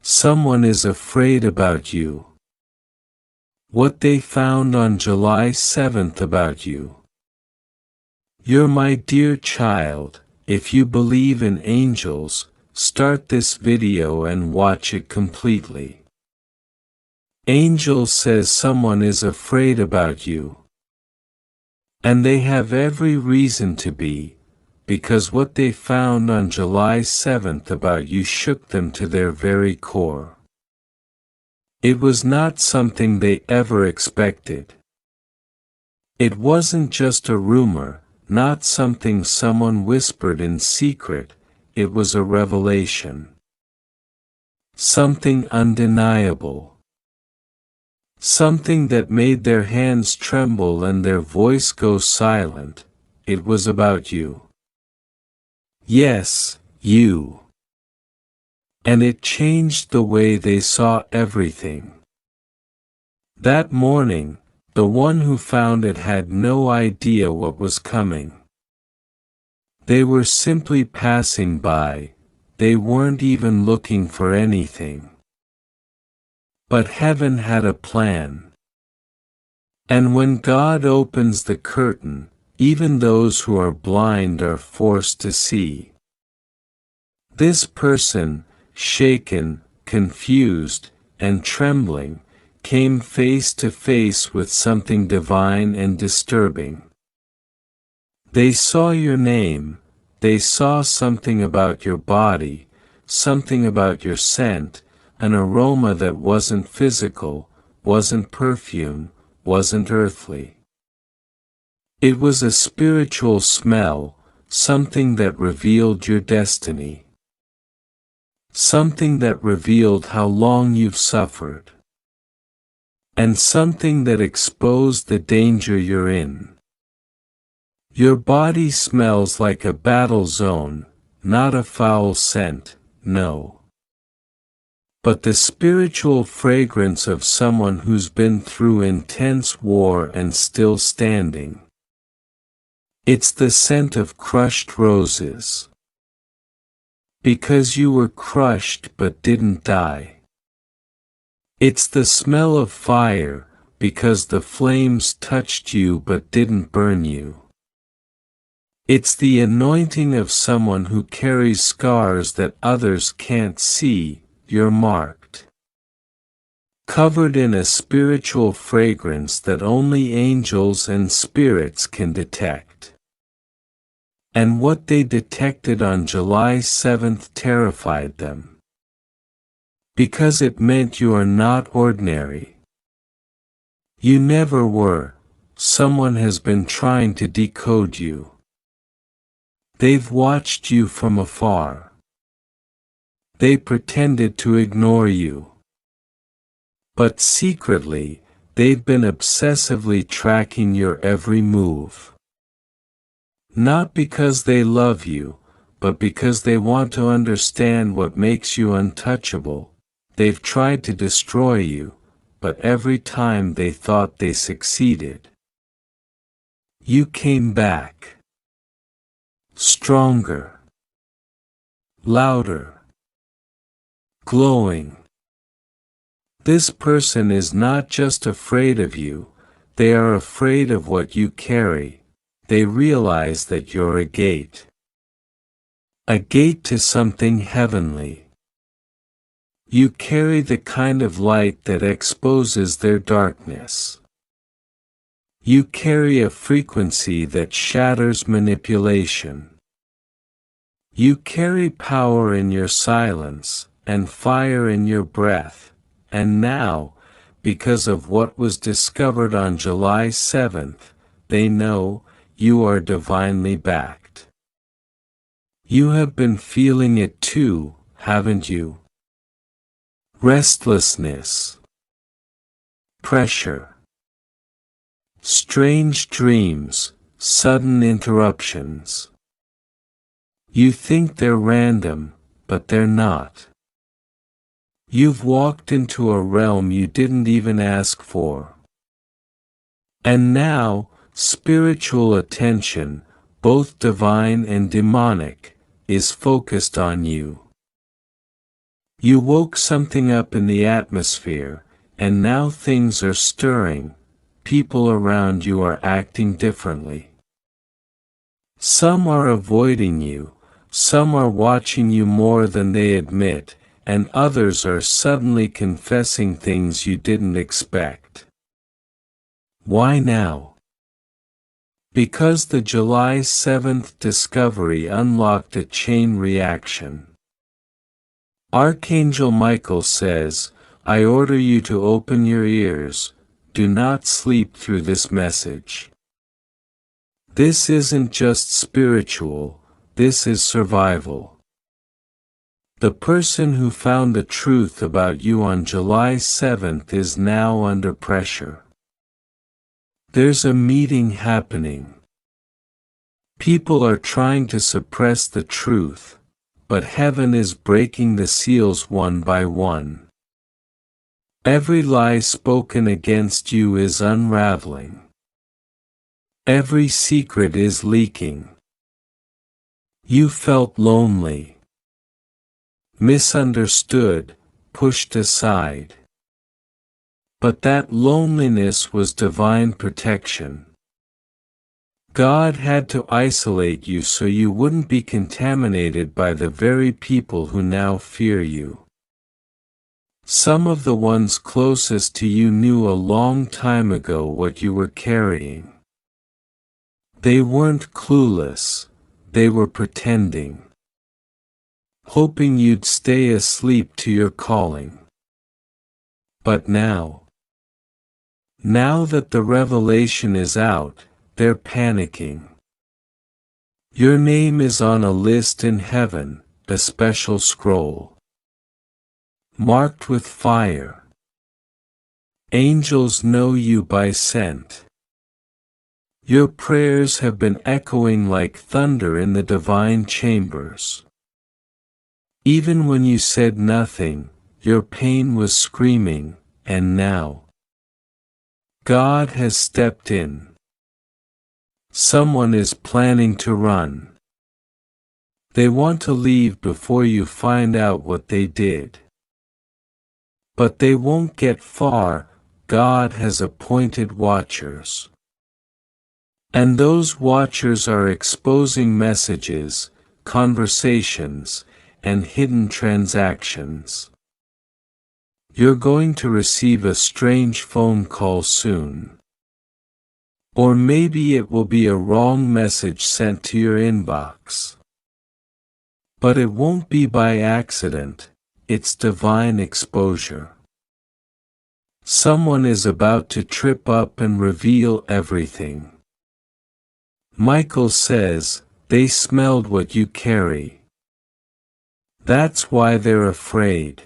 Someone is afraid about you. What they found on July 7th about you. You're my dear child, if you believe in angels, start this video and watch it completely. Angel says someone is afraid about you. And they have every reason to be, because what they found on July 7th about you shook them to their very core. It was not something they ever expected. It wasn't just a rumor, not something someone whispered in secret, it was a revelation. Something undeniable. Something that made their hands tremble and their voice go silent. It was about you. Yes, you. And it changed the way they saw everything. That morning, the one who found it had no idea what was coming. They were simply passing by, they weren't even looking for anything. But heaven had a plan. And when God opens the curtain, even those who are blind are forced to see. This person, shaken, confused, and trembling, came face to face with something divine and disturbing. They saw your name, they saw something about your body, something about your scent, an aroma that wasn't physical, wasn't perfume, wasn't earthly. It was a spiritual smell, something that revealed your destiny. Something that revealed how long you've suffered. And something that exposed the danger you're in. Your body smells like a battle zone, not a foul scent, no. But the spiritual fragrance of someone who's been through intense war and still standing. It's the scent of crushed roses. Because you were crushed but didn't die. It's the smell of fire, because the flames touched you but didn't burn you. It's the anointing of someone who carries scars that others can't see. You're marked. Covered in a spiritual fragrance that only angels and spirits can detect. And what they detected on July 7th terrified them. Because it meant you are not ordinary. You never were. Someone has been trying to decode you. They've watched you from afar. They pretended to ignore you. But secretly, they've been obsessively tracking your every move. Not because they love you, but because they want to understand what makes you untouchable. They've tried to destroy you, but every time they thought they succeeded. You came back. Stronger. Louder. Glowing. This person is not just afraid of you, they are afraid of what you carry. They realize that you're a gate. A gate to something heavenly. You carry the kind of light that exposes their darkness. You carry a frequency that shatters manipulation. You carry power in your silence, and fire in your breath, and now, because of what was discovered on July 7th, they know you are divinely backed. You have been feeling it too, haven't you? Restlessness. Pressure. Strange dreams, sudden interruptions. You think they're random, but they're not. You've walked into a realm you didn't even ask for. And now, spiritual attention, both divine and demonic, is focused on you. You woke something up in the atmosphere, and now things are stirring. People around you are acting differently. Some are avoiding you, some are watching you more than they admit, and others are suddenly confessing things you didn't expect. Why now? Because the July 7th discovery unlocked a chain reaction. Archangel Michael says, I order you to open your ears, do not sleep through this message. This isn't just spiritual, this is survival. The person who found the truth about you on July 7th is now under pressure. There's a meeting happening. People are trying to suppress the truth, but heaven is breaking the seals one by one. Every lie spoken against you is unraveling. Every secret is leaking. You felt lonely, misunderstood, pushed aside. But that loneliness was divine protection. God had to isolate you so you wouldn't be contaminated by the very people who now fear you. Some of the ones closest to you knew a long time ago what you were carrying. They weren't clueless, they were pretending. Hoping you'd stay asleep to your calling. But now that the revelation is out, they're panicking. Your name is on a list in heaven, a special scroll. Marked with fire. Angels know you by scent. Your prayers have been echoing like thunder in the divine chambers. Even when you said nothing, your pain was screaming, and now God has stepped in. Someone is planning to run. They want to leave before you find out what they did. But they won't get far, God has appointed watchers. And those watchers are exposing messages, conversations, and hidden transactions. You're going to receive a strange phone call soon. Or maybe it will be a wrong message sent to your inbox. But it won't be by accident, it's divine exposure. Someone is about to trip up and reveal everything. Michael says, they smelled what you carry. That's why they're afraid.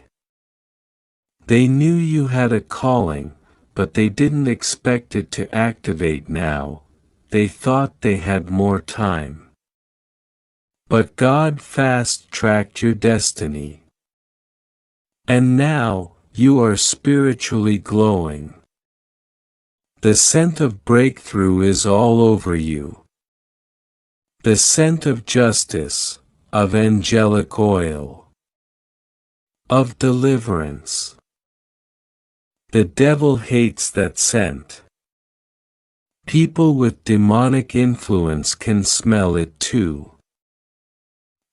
They knew you had a calling, but they didn't expect it to activate now. They thought they had more time. But God fast-tracked your destiny. And now, you are spiritually glowing. The scent of breakthrough is all over you. The scent of justice, of angelic oil, of deliverance. The devil hates that scent. People with demonic influence can smell it too.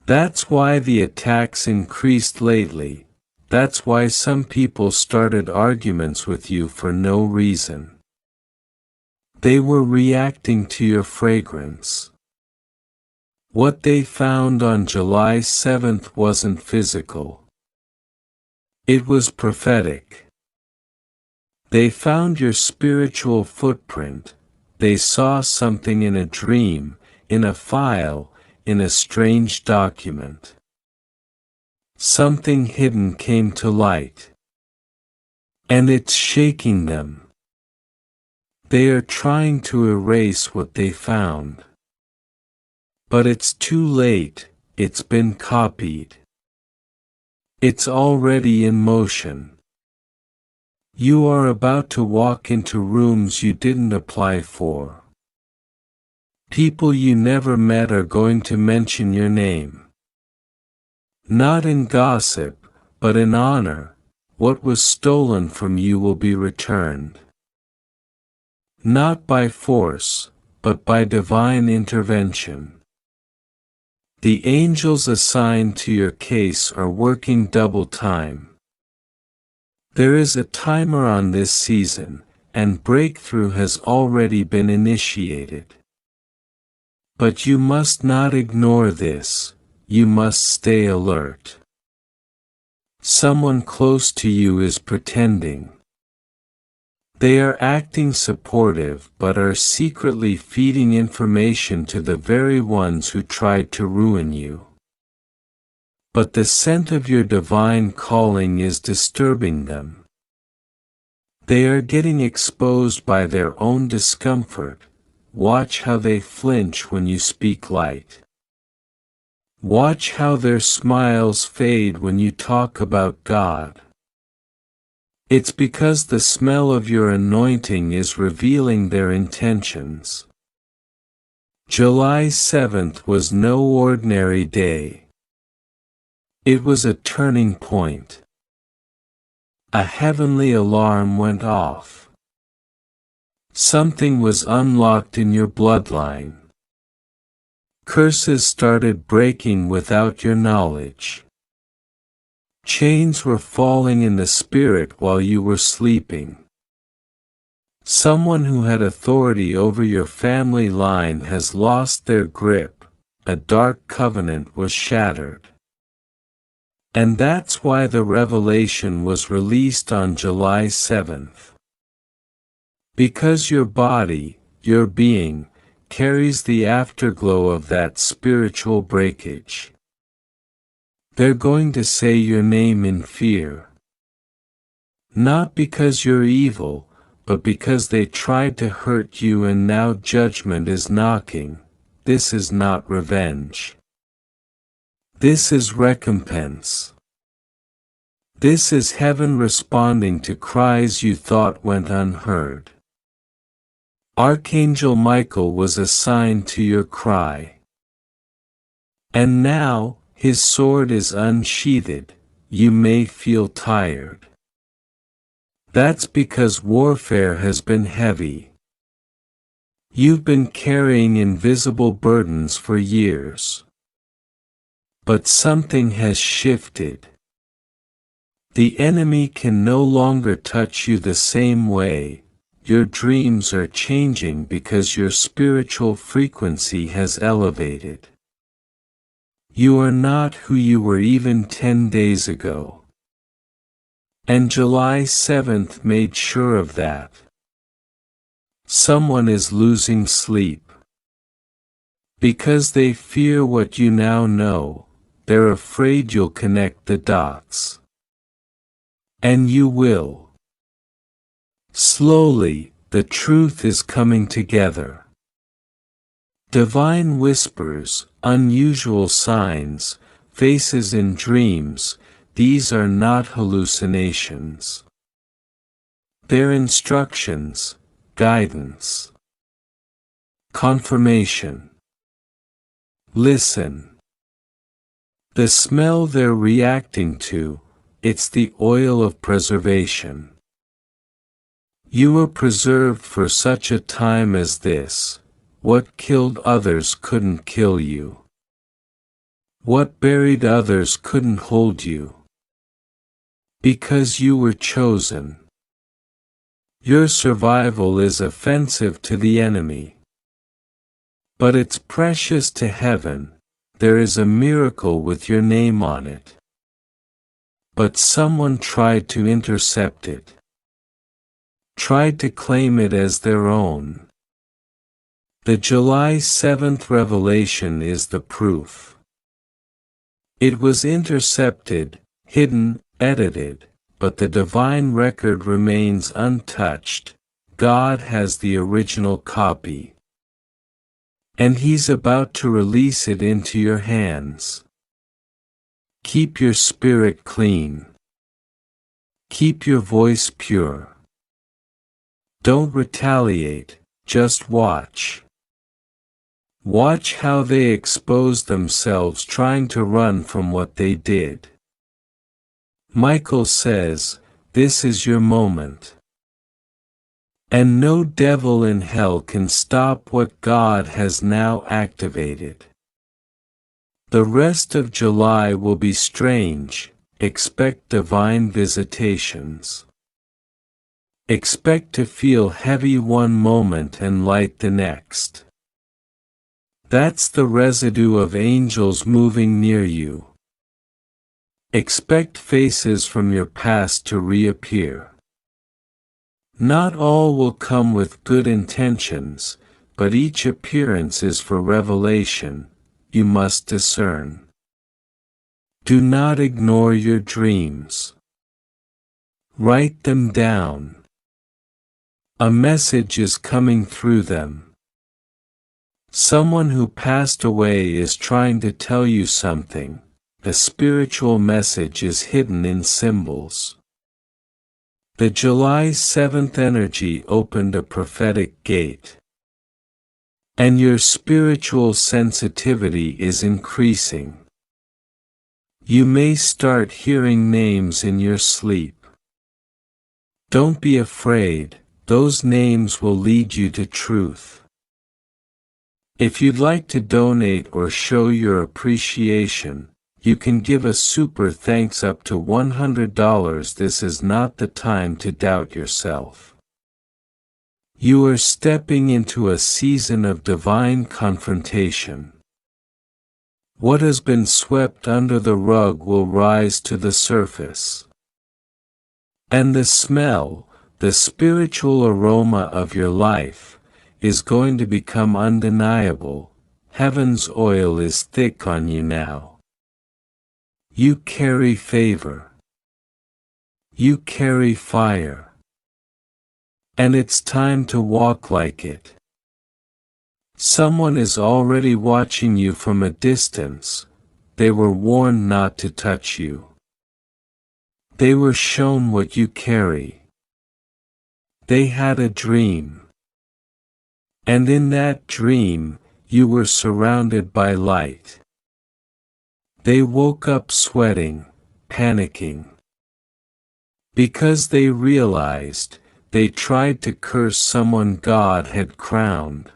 That's why the attacks increased lately. That's why some people started arguments with you for no reason. They were reacting to your fragrance. What they found on July 7th wasn't physical. It was prophetic. They found your spiritual footprint. They saw something in a dream, in a file, in a strange document. Something hidden came to light. And it's shaking them. They are trying to erase what they found. But it's too late, it's been copied. It's already in motion. You are about to walk into rooms you didn't apply for. People you never met are going to mention your name. Not in gossip, but in honor, what was stolen from you will be returned. Not by force, but by divine intervention. The angels assigned to your case are working double time. There is a timer on this season, and breakthrough has already been initiated. But you must not ignore this, you must stay alert. Someone close to you is pretending. They are acting supportive but are secretly feeding information to the very ones who tried to ruin you. But the scent of your divine calling is disturbing them. They are getting exposed by their own discomfort. Watch how they flinch when you speak light. Watch how their smiles fade when you talk about God. It's because the smell of your anointing is revealing their intentions. July 7th was no ordinary day. It was a turning point. A heavenly alarm went off. Something was unlocked in your bloodline. Curses started breaking without your knowledge. Chains were falling in the spirit while you were sleeping. Someone who had authority over your family line has lost their grip. A dark covenant was shattered. And that's why the revelation was released on July 7th. Because your body, your being, carries the afterglow of that spiritual breakage. They're going to say your name in fear. Not because you're evil, but because they tried to hurt you and now judgment is knocking. This is not revenge. This is recompense. This is heaven responding to cries you thought went unheard. Archangel Michael was assigned to your cry. And now, his sword is unsheathed. You may feel tired. That's because warfare has been heavy. You've been carrying invisible burdens for years. But something has shifted. The enemy can no longer touch you the same way. Your dreams are changing because your spiritual frequency has elevated. You are not who you were even 10 days ago. And July 7th made sure of that. Someone is losing sleep. Because they fear what you now know, they're afraid you'll connect the dots. And you will. Slowly, the truth is coming together. Divine whispers, unusual signs, faces in dreams, these are not hallucinations. They're instructions, guidance, confirmation. Listen. The smell they're reacting to, it's the oil of preservation. You were preserved for such a time as this. What killed others couldn't kill you. What buried others couldn't hold you. Because you were chosen. Your survival is offensive to the enemy. But it's precious to heaven. There is a miracle with your name on it. But someone tried to intercept it. Tried to claim it as their own. The July 7th revelation is the proof. It was intercepted, hidden, edited, but the divine record remains untouched. God has the original copy. And He's about to release it into your hands. Keep your spirit clean. Keep your voice pure. Don't retaliate, just watch. Watch how they expose themselves trying to run from what they did. Michael says, "This is your moment." And no devil in hell can stop what God has now activated. The rest of July will be strange. Expect divine visitations. Expect to feel heavy one moment and light the next. That's the residue of angels moving near you. Expect faces from your past to reappear. Not all will come with good intentions, but each appearance is for revelation. You must discern. Do not ignore your dreams. Write them down. A message is coming through them. Someone who passed away is trying to tell you something. The spiritual message is hidden in symbols. The July 7th energy opened a prophetic gate. And your spiritual sensitivity is increasing. You may start hearing names in your sleep. Don't be afraid, those names will lead you to truth. If you'd like to donate or show your appreciation, you can give a super thanks up to $100. This is not the time to doubt yourself. You are stepping into a season of divine confrontation. What has been swept under the rug will rise to the surface. And the smell, the spiritual aroma of your life, is going to become undeniable. Heaven's oil is thick on you now. You carry favor. You carry fire. And it's time to walk like it. Someone is already watching you from a distance. They were warned not to touch you. They were shown what you carry. They had a dream. And in that dream, you were surrounded by light. They woke up sweating, panicking. Because they realized, they tried to curse someone God had crowned.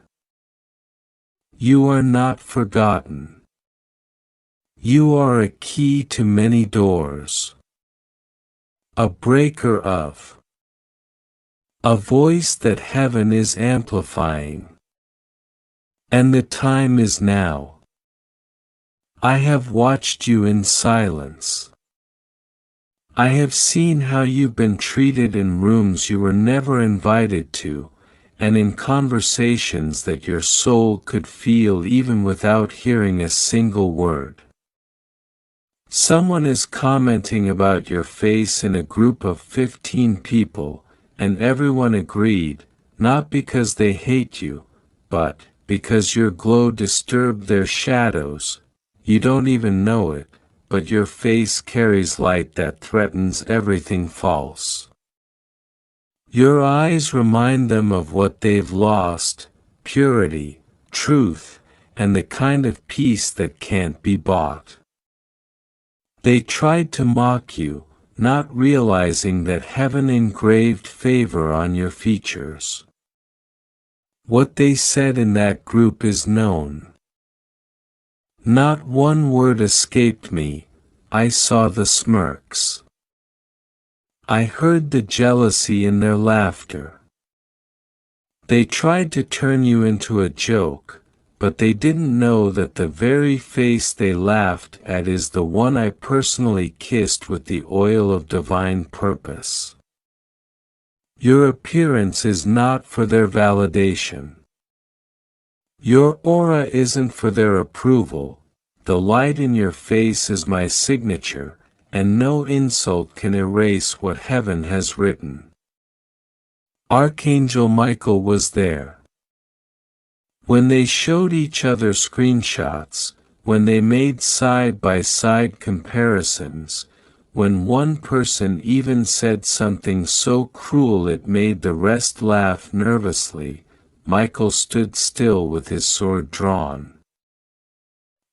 You are not forgotten. You are a key to many doors. A breaker of. A voice that heaven is amplifying. And the time is now. I have watched you in silence. I have seen how you've been treated in rooms you were never invited to, and in conversations that your soul could feel even without hearing a single word. Someone is commenting about your face in a group of 15 people, and everyone agreed, not because they hate you, but because your glow disturbed their shadows. You don't even know it, but your face carries light that threatens everything false. Your eyes remind them of what they've lost: purity, truth, and the kind of peace that can't be bought. They tried to mock you, not realizing that heaven engraved favor on your features. What they said in that group is known. Not one word escaped me. I saw the smirks. I heard the jealousy in their laughter. They tried to turn you into a joke, but they didn't know that the very face they laughed at is the one I personally kissed with the oil of divine purpose. Your appearance is not for their validation. Your aura isn't for their approval. The light in your face is my signature, and no insult can erase what heaven has written. Archangel Michael was there. When they showed each other screenshots, when they made side-by-side comparisons, when one person even said something so cruel it made the rest laugh nervously, Michael stood still with his sword drawn.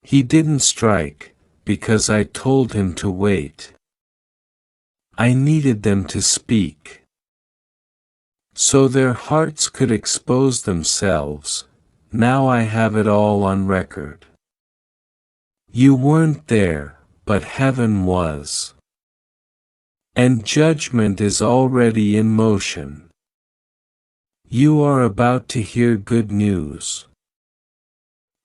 He didn't strike, because I told him to wait. I needed them to speak, so their hearts could expose themselves. Now I have it all on record. You weren't there, but heaven was. And judgment is already in motion. You are about to hear good news.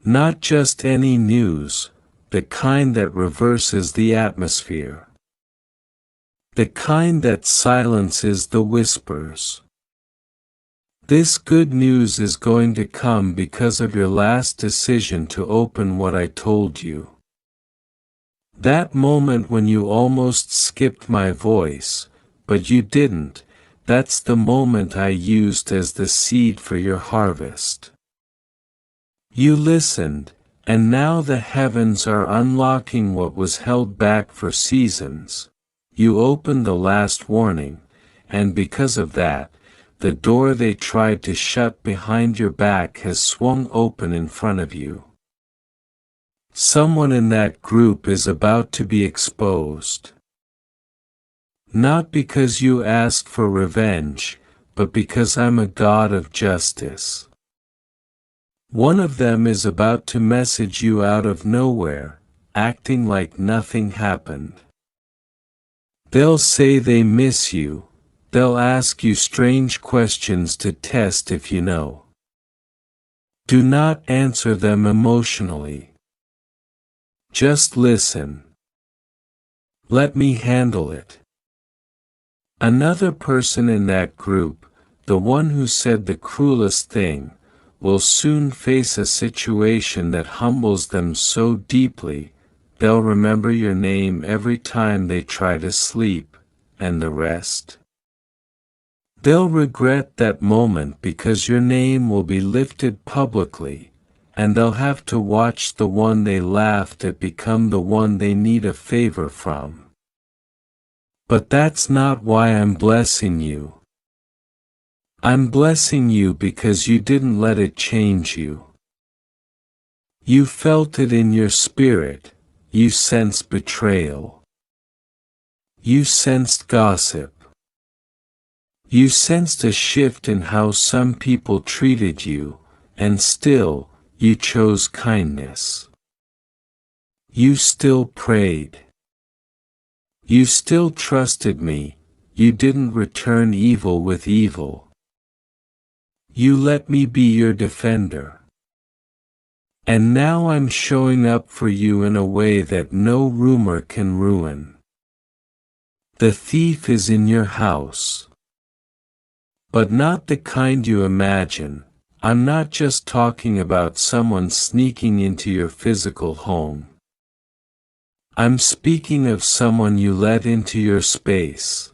Not just any news, the kind that reverses the atmosphere. The kind that silences the whispers. This good news is going to come because of your last decision to open what I told you. That moment when you almost skipped my voice, but you didn't, that's the moment I used as the seed for your harvest. You listened, and now the heavens are unlocking what was held back for seasons. You opened the last warning, and because of that, the door they tried to shut behind your back has swung open in front of you. Someone in that group is about to be exposed. Not because you asked for revenge, but because I'm a God of justice. One of them is about to message you out of nowhere, acting like nothing happened. They'll say they miss you. They'll ask you strange questions to test if you know. Do not answer them emotionally. Just listen. Let me handle it. Another person in that group, the one who said the cruelest thing, will soon face a situation that humbles them so deeply, they'll remember your name every time they try to sleep, and the rest. They'll regret that moment because your name will be lifted publicly, and they'll have to watch the one they laughed at become the one they need a favor from. But that's not why I'm blessing you. I'm blessing you because you didn't let it change you. You felt it in your spirit, you sensed betrayal. You sensed gossip. You sensed a shift in how some people treated you, and still, you chose kindness. You still prayed. You still trusted me, you didn't return evil with evil. You let me be your defender. And now I'm showing up for you in a way that no rumor can ruin. The thief is in your house. But not the kind you imagine. I'm not just talking about someone sneaking into your physical home. I'm speaking of someone you let into your space.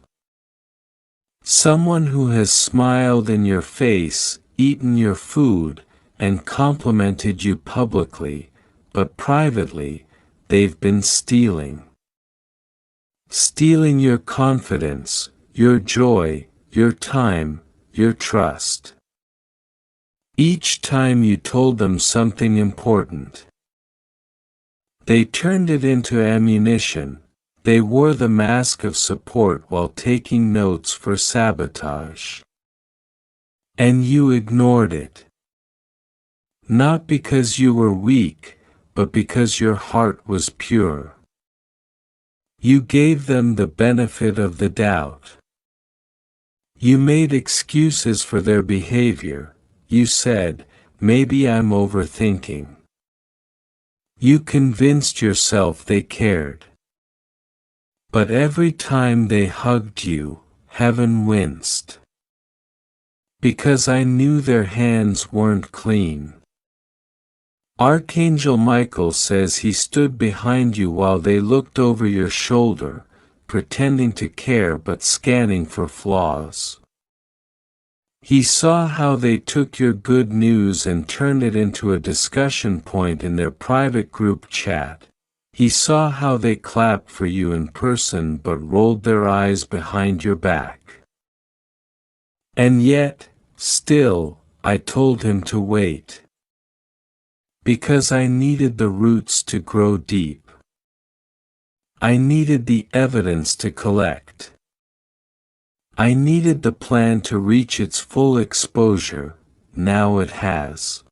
Someone who has smiled in your face, eaten your food, and complimented you publicly, but privately, they've been stealing. Stealing your confidence, your joy, your time, your trust. Each time you told them something important, they turned it into ammunition. They wore the mask of support while taking notes for sabotage. And you ignored it. Not because you were weak, but because your heart was pure. You gave them the benefit of the doubt. You made excuses for their behavior. You said, maybe I'm overthinking. You convinced yourself they cared. But every time they hugged you, heaven winced. Because I knew their hands weren't clean. Archangel Michael says he stood behind you while they looked over your shoulder, pretending to care but scanning for flaws. He saw how they took your good news and turned it into a discussion point in their private group chat. He saw how they clapped for you in person but rolled their eyes behind your back. And yet, still, I told him to wait. Because I needed the roots to grow deep. I needed the evidence to collect. I needed the plan to reach its full exposure, now it has.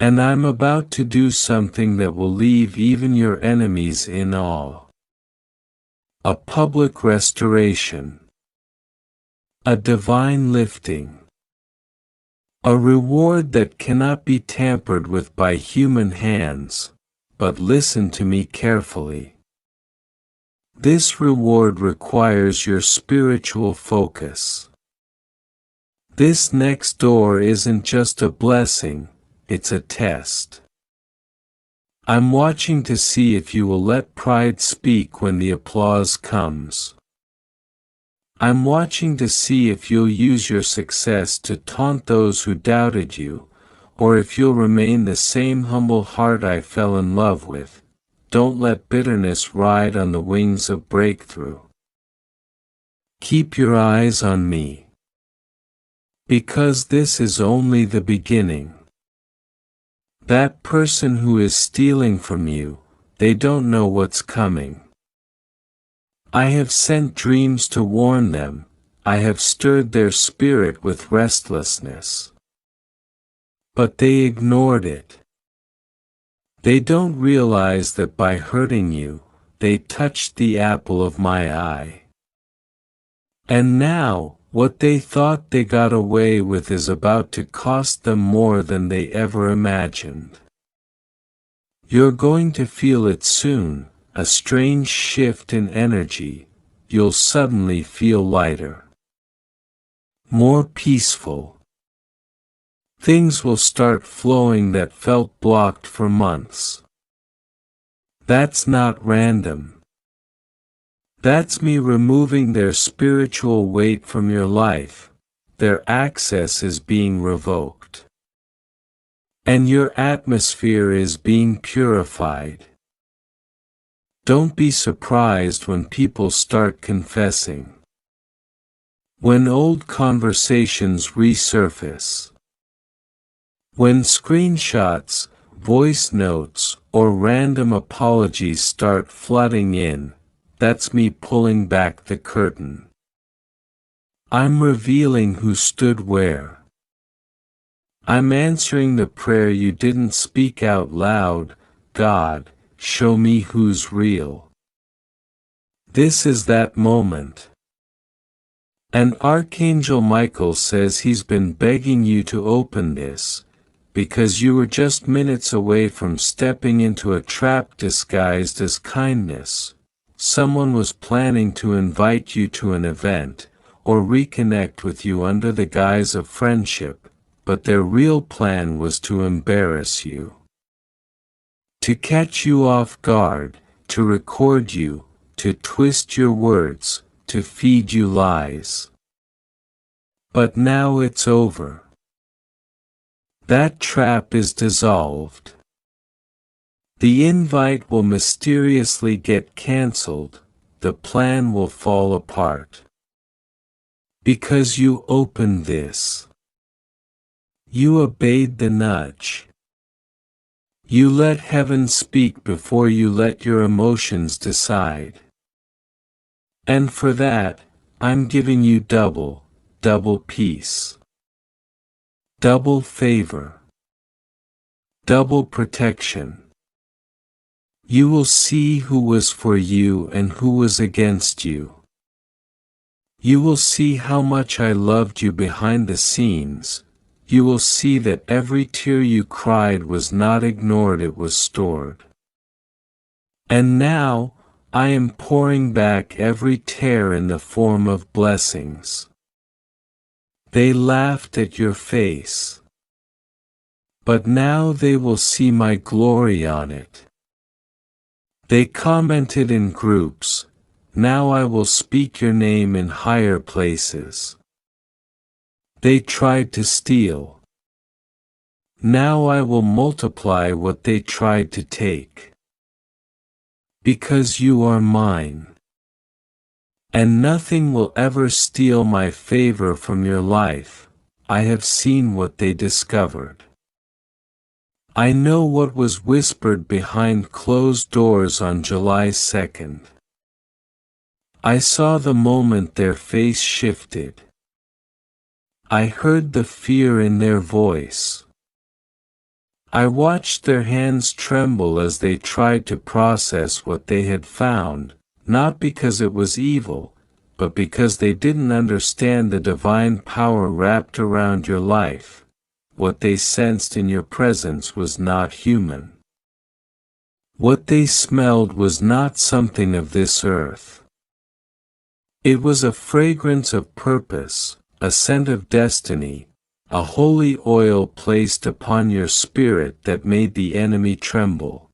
And I'm about to do something that will leave even your enemies in awe. A public restoration. A divine lifting. A reward that cannot be tampered with by human hands, but listen to me carefully. This reward requires your spiritual focus. This next door isn't just a blessing, it's a test. I'm watching to see if you will let pride speak when the applause comes. I'm watching to see if you'll use your success to taunt those who doubted you, or if you'll remain the same humble heart I fell in love with. Don't let bitterness ride on the wings of breakthrough. Keep your eyes on me. Because this is only the beginning. That person who is stealing from you, they don't know what's coming. I have sent dreams to warn them, I have stirred their spirit with restlessness. But they ignored it. They don't realize that by hurting you, they touched the apple of my eye. And now, what they thought they got away with is about to cost them more than they ever imagined. You're going to feel it soon, a strange shift in energy. You'll suddenly feel lighter. More peaceful. Things will start flowing that felt blocked for months. That's not random. That's me removing their spiritual weight from your life. Their access is being revoked. And your atmosphere is being purified. Don't be surprised when people start confessing. When old conversations resurface. When screenshots, voice notes, or random apologies start flooding in, that's me pulling back the curtain. I'm revealing who stood where. I'm answering the prayer you didn't speak out loud. God, show me who's real. This is that moment. And Archangel Michael says he's been begging you to open this, because you were just minutes away from stepping into a trap disguised as kindness. Someone was planning to invite you to an event, or reconnect with you under the guise of friendship, but their real plan was to embarrass you. To catch you off guard, to record you, to twist your words, to feed you lies. But now it's over. That trap is dissolved. The invite will mysteriously get cancelled, the plan will fall apart. Because you opened this. You obeyed the nudge. You let heaven speak before you let your emotions decide. And for that, I'm giving you double peace. Double favor. Double protection. You will see who was for you and who was against you. You will see how much I loved you behind the scenes. You will see that every tear you cried was not ignored, it was stored. And now, I am pouring back every tear in the form of blessings. They laughed at your face. But now they will see my glory on it. They commented in groups, now I will speak your name in higher places. They tried to steal. Now I will multiply what they tried to take. Because you are mine. And nothing will ever steal my favor from your life. I have seen what they discovered. I know what was whispered behind closed doors on July 2nd. I saw the moment their face shifted. I heard the fear in their voice. I watched their hands tremble as they tried to process what they had found, not because it was evil, but because they didn't understand the divine power wrapped around your life. What they sensed in your presence was not human. What they smelled was not something of this earth. It was a fragrance of purpose, a scent of destiny, a holy oil placed upon your spirit that made the enemy tremble.